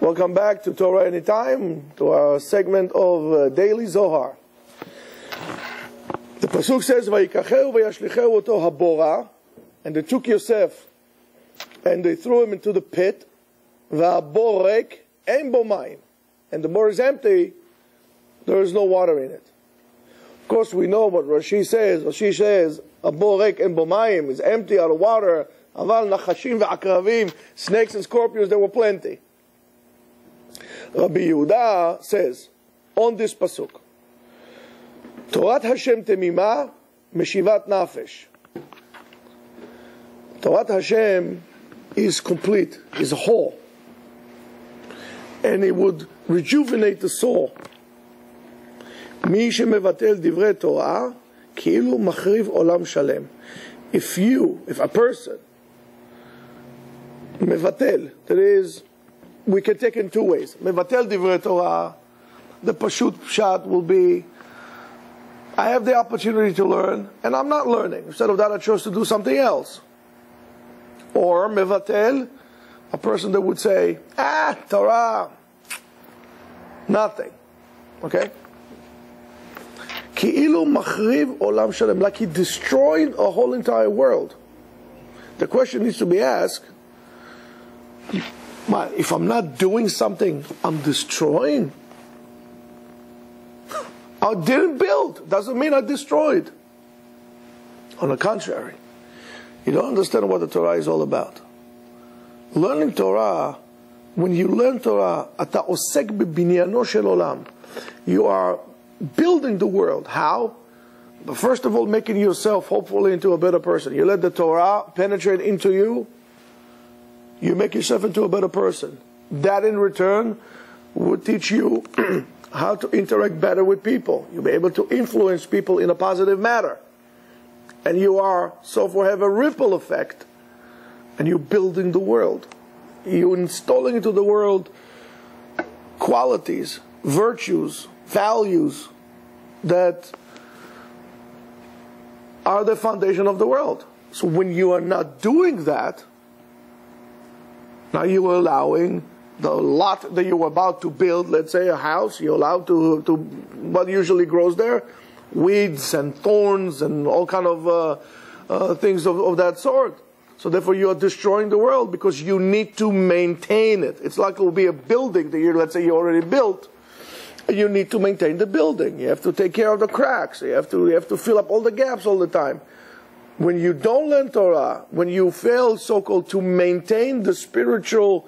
Welcome back to Torah Anytime, to our segment of Daily Zohar. The Pasuk says, "Vayikacheu vayashlicheu oto habora," and they took Yosef and they threw him into the pit. Va'habor rik ein bo mayim, and the bore is empty, there is no water in it. Of course, we know what Rashi says. Rashi says, "Habor rik ein bo mayim" is empty out of water. Aval nachashim ve'akravim, snakes and scorpions, there were plenty. Rabbi Yehuda says on this pasuk, Torat Hashem temima meshivat nafesh. Torat Hashem is complete, is whole, and it would rejuvenate the soul. Mi shemevatel divrei Torah ki'ilu machriv olam shalem. If a person mevatel, that is, we can take it in two ways. Mevatel divrei Torah, the pashut pshat will be, I have the opportunity to learn, and I'm not learning. Instead of that, I chose to do something else. Or mevatel, a person that would say, Torah, nothing. Okay? Ki'ilu machriv olam shalem, like he destroyed a whole entire world. The question needs to be asked, if I'm not doing something, I'm destroying? I didn't build. Doesn't mean I destroyed. On the contrary, you don't understand what the Torah is all about. Learning Torah, when you learn Torah, אתה עוסק בבניינו של עולם. You are building the world. How? But first of all, making yourself hopefully into a better person. You let the Torah penetrate into you. You make yourself into a better person. That in return would teach you how to interact better with people. You'll be able to influence people in a positive manner. And you are, so for have a ripple effect. And you're building the world. You're installing into the world qualities, virtues, values that are the foundation of the world. So when you are not doing that, now you are allowing the lot that you were about to build, let's say a house, you're allowed to what usually grows there? Weeds and thorns and all kind of things of that sort. So therefore you are destroying the world because you need to maintain it. It's like it will be a building that let's say you already built. You need to maintain the building. You have to take care of the cracks. You have to fill up all the gaps all the time. When you don't learn Torah, when you fail, so-called, to maintain the spiritual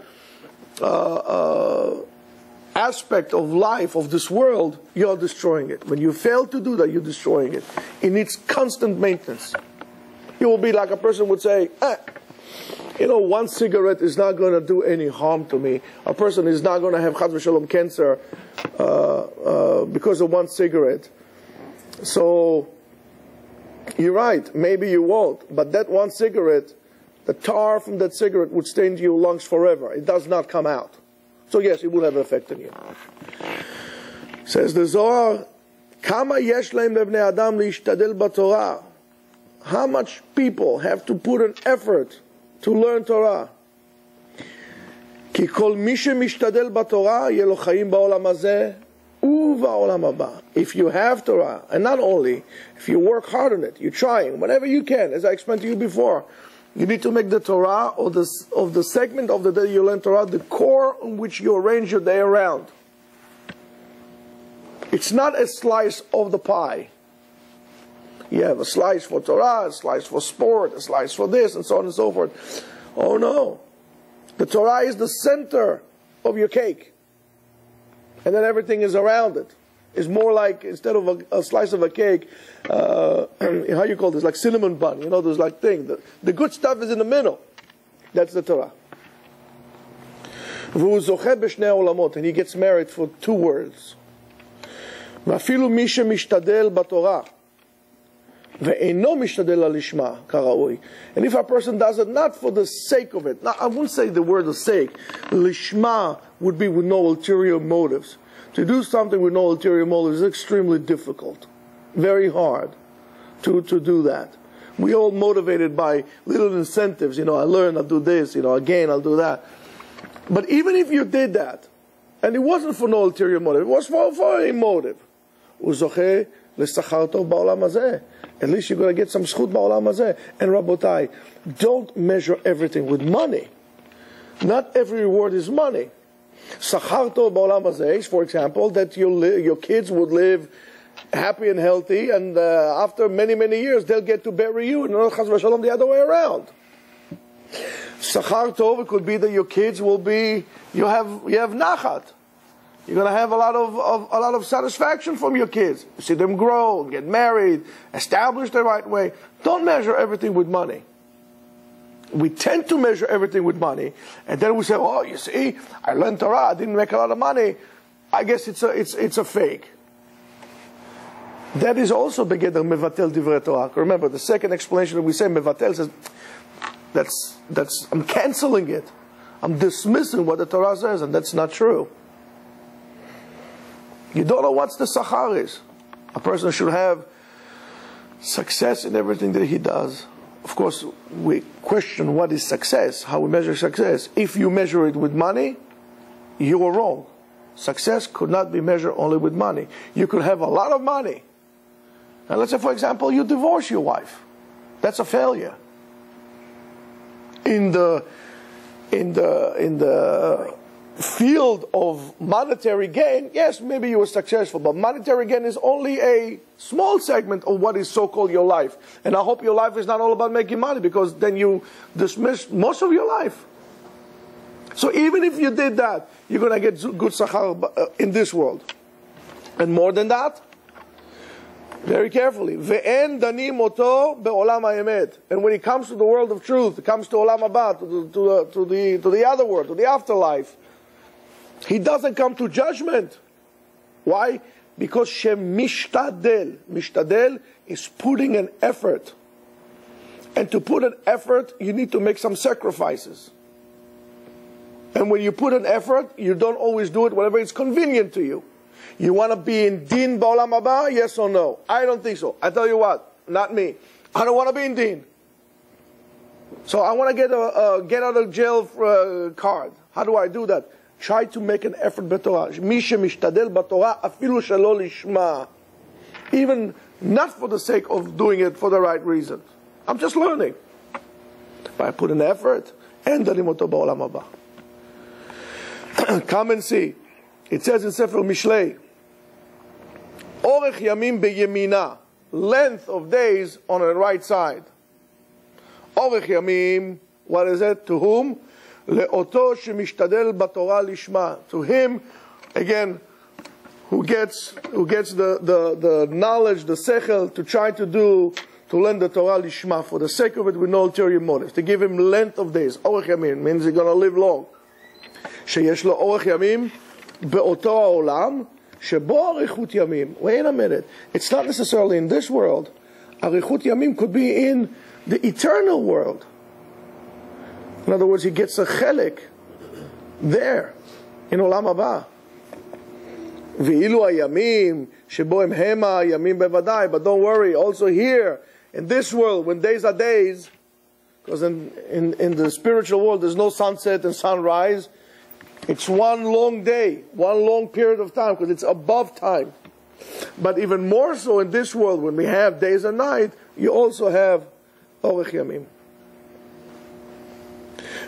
aspect of life, of this world, you're destroying it. When you fail to do that, you're destroying it. It needs constant maintenance. You will be like a person would say, one cigarette is not going to do any harm to me. A person is not going to have chas v'shalom cancer because of one cigarette. So, you're right, maybe you won't, but that one cigarette, the tar from that cigarette would stain your lungs forever. It does not come out. So yes, it will have an effect on you. Says the Zohar, Kama yesh laim lebnei adam leishtadel b'Torah. How much people have to put an effort to learn Torah? Ki kol mi shemishtadel b'Torah yeh lo chaim ba'olam hazeh u'ba'olam haba. If you have Torah, and not only, if you work hard on it, you're trying, whenever you can, as I explained to you before, you need to make the Torah, or the segment of the day you learn Torah, the core on which you arrange your day around. It's not a slice of the pie. You have a slice for Torah, a slice for sport, a slice for this, and so on and so forth. Oh no. The Torah is the center of your cake. And then everything is around it. It's more like, instead of a slice of a cake, how you call this, like cinnamon bun, there's like thing. The good stuff is in the middle. That's the Torah. And he gets married for two words. ואפילו מי שמשתדל בתורה ואינו משתדל לשמה כראוי. And if a person does it not for the sake of it, now, I wouldn't say the word of sake. Lishma would be with no ulterior motives. To do something with no ulterior motives is extremely difficult. Very hard to do that. We all motivated by little incentives. I learn, I'll do this. I gain, I'll do that. But even if you did that, and it wasn't for no ulterior motive, it was for a motive, at least you're going to get some zchut ba'olam hazeh. And Rabotai, don't measure everything with money. Not every reward is money. Sachar tov ba'olam hazeh is, for example, that your kids would live happy and healthy, and after many, many years, they'll get to bury you, and not chas v'shalom the other way around. Sachar tov, it could be that your kids will be, you have nachat. You're going to have a lot of satisfaction from your kids. You see them grow, get married, establish the right way. Don't measure everything with money. We tend to measure everything with money, and then we say, "Oh, you see, I learned Torah, I didn't make a lot of money. I guess it's a fake." That is also begeder mevatel divrei Torah. Remember, the second explanation that we say mevatel says that's I'm canceling it. I'm dismissing what the Torah says, and that's not true. You don't know what the sachar is. A person should have success in everything that he does. Of course, we question what is success, how we measure success. If you measure it with money, you are wrong. Success could not be measured only with money. You could have a lot of money. And let's say, for example, you divorce your wife. That's a failure. In the field of monetary gain, yes, maybe you were successful, but monetary gain is only a small segment of what is so-called your life. And I hope your life is not all about making money, because then you dismiss most of your life. So even if you did that, you're going to get good sachar in this world. And more than that, very carefully, ve'en danim oto be'olam ha'emet. And when it comes to the world of truth, it comes to olam haba, to the other world, to the afterlife, he doesn't come to judgment. Why? Because shem mishtadel. Mishtadel is putting an effort. And to put an effort, you need to make some sacrifices. And when you put an effort, you don't always do it whenever it's convenient to you. You want to be in din ba'olam haba? Yes or no? I don't think so. I tell you what, not me. I don't want to be in din. So I want to get a get out of jail card. How do I do that? Try to make an effort b'Torah. Mi shemishtadel b'Torah afilu shelo lishma. Even not for the sake of doing it for the right reason. I'm just learning. But I put an effort, and danim oto ba'olam haba. Come and see. It says in Sefer Mishlei, Orech yamim beyemina, length of days on the right side. Orech yamim, what is it? To whom? Le'oto shemishtadel b'Torah lishma. To him, again, who gets the knowledge, the sechel, to try to learn the Torah lishma, for the sake of it, with no ulterior motive. To give him length of days. Orech yamim means he's going to live long. Sheyesh lo orech yamim be'oto ha'olam shebo arichut yamim. Wait a minute. It's not necessarily in this world. Arichut yamim could be in the eternal world. In other words, he gets a chelik there in olam haba. Ve'ilu hayamim shebo em hema yamim bevadai. But don't worry. Also here in this world, when days are days, because in the spiritual world there's no sunset and sunrise. It's one long day, one long period of time, because it's above time. But even more so in this world, when we have days and night, you also have orech yamim.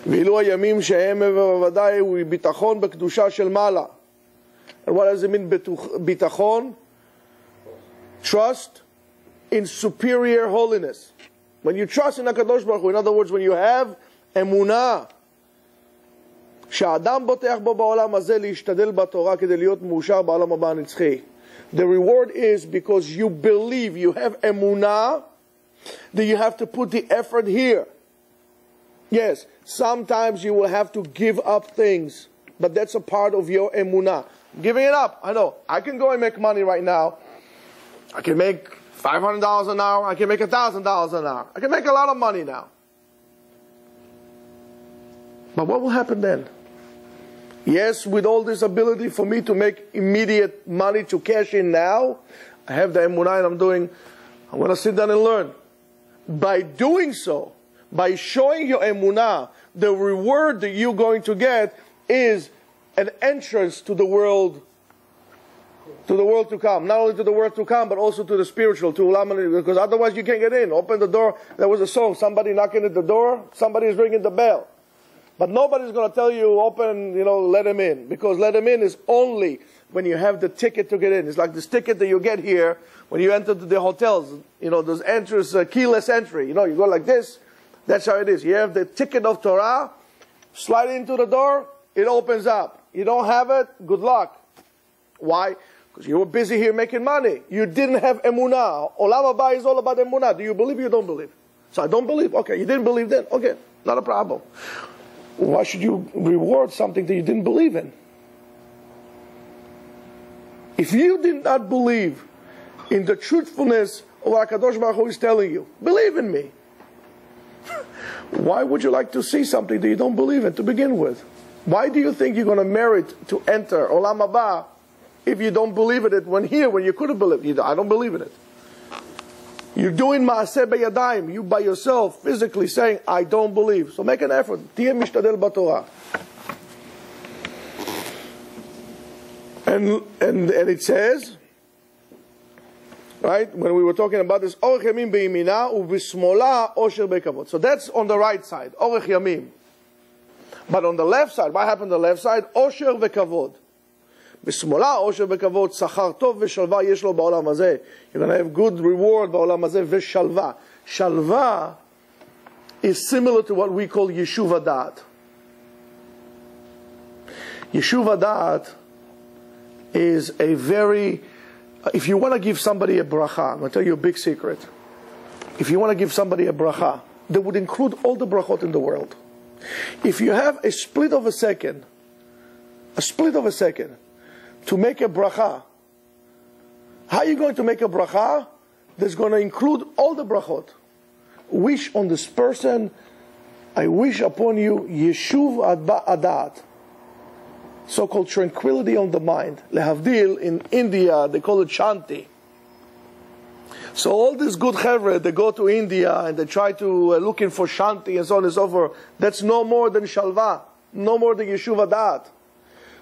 ואילו הימים שהם בוודאי הוא ביטחון בקדושה של מעלה. And what does it mean, ביטחון? Trust in superior holiness. When you trust in HaKadosh Baruch Hu, in other words, when you have emunah, שהאדם בוטח בו בעולם הזה להשתדל בתורה כדי להיות מאושר בעולם הבא הנצחי. The reward is because you believe, you have emunah, that you have to put the effort here. Yes, sometimes you will have to give up things, but that's a part of your emunah. Giving it up, I know. I can go and make money right now. I can make $500 an hour. I can make $1,000 an hour. I can make a lot of money now. But what will happen then? Yes, with all this ability for me to make immediate money to cash in now, I have the emunah and I'm going to sit down and learn. By doing so, by showing your emunah, the reward that you're going to get is an entrance to the world to come. Not only to the world to come, but also to the spiritual, to Ulam, because otherwise you can't get in. Open the door. There was a song, somebody knocking at the door, somebody is ringing the bell. But nobody's going to tell you, open, let him in. Because let him in is only when you have the ticket to get in. It's like this ticket that you get here when you enter the hotels. Those entrance, keyless entry. You go like this. That's how it is. You have the ticket of Torah, slide into the door, it opens up. You don't have it, good luck. Why? Because you were busy here making money. You didn't have emunah. Olam haba is all about emunah. Do you believe or you don't believe? So I don't believe. Okay, you didn't believe then. Okay, not a problem. Why should you reward something that you didn't believe in? If you did not believe in the truthfulness of what HaKadosh Baruch Hu is telling you, believe in me. Why would you like to see something that you don't believe in to begin with? Why do you think you're going to merit to enter Olam Haba if you don't believe in it when you could have believed it? I don't believe in it. You're doing Maaseh B'yadayim, you by yourself, physically saying, I don't believe. So make an effort. Tiyeh mishtadel b'Torah. And it says, right, when we were talking about this, Orech Yamim be'yimina u'v'smola osher be'kavod. So that's on the right side, Orech Yamim. But on the left side, what happened on the left side? Osher ve'kavod. B'smola osher ve'kavod, sachar tov ve'shalva yesh lo ba'olam hazeh. You're going to have good reward ba'olam hazeh ve'shalva. Shalva is similar to what we call Yeshiva da'at. Yeshiva da'at is a very... If you want to give somebody a bracha, I'm going to tell you a big secret. If you want to give somebody a bracha, that would include all the brachot in the world. If you have a split of a second to make a bracha, how are you going to make a bracha that's going to include all the brachot? Wish on this person, I wish upon you Yeshuv Adat, so-called tranquility on the mind. Lehavdil, in India, they call it Shanti. So all these good chevre, they go to India and they try to looking for Shanti and so on and so forth. That's no more than Shalva, no more than Yeshuv Adat.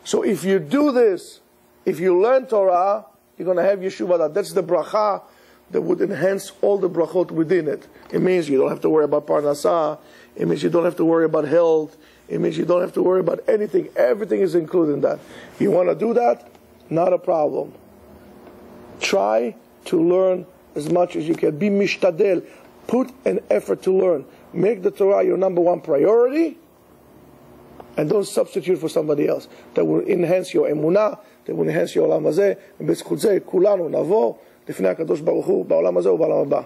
So if you do this, if you learn Torah, you're going to have Yeshuv Adat. That's the bracha that would enhance all the brachot within it. It means you don't have to worry about parnasah. It means you don't have to worry about health. It means you don't have to worry about anything. Everything is included in that. You want to do that? Not a problem. Try to learn as much as you can. Be mishtadel. Put an effort to learn. Make the Torah your number one priority. And don't substitute for somebody else. That will enhance your emunah. That will enhance your olam hazeh. ובזכות זה כולנו נבוא לפני הקדוש ברוך הוא בעולם הזה ובעולם הבא.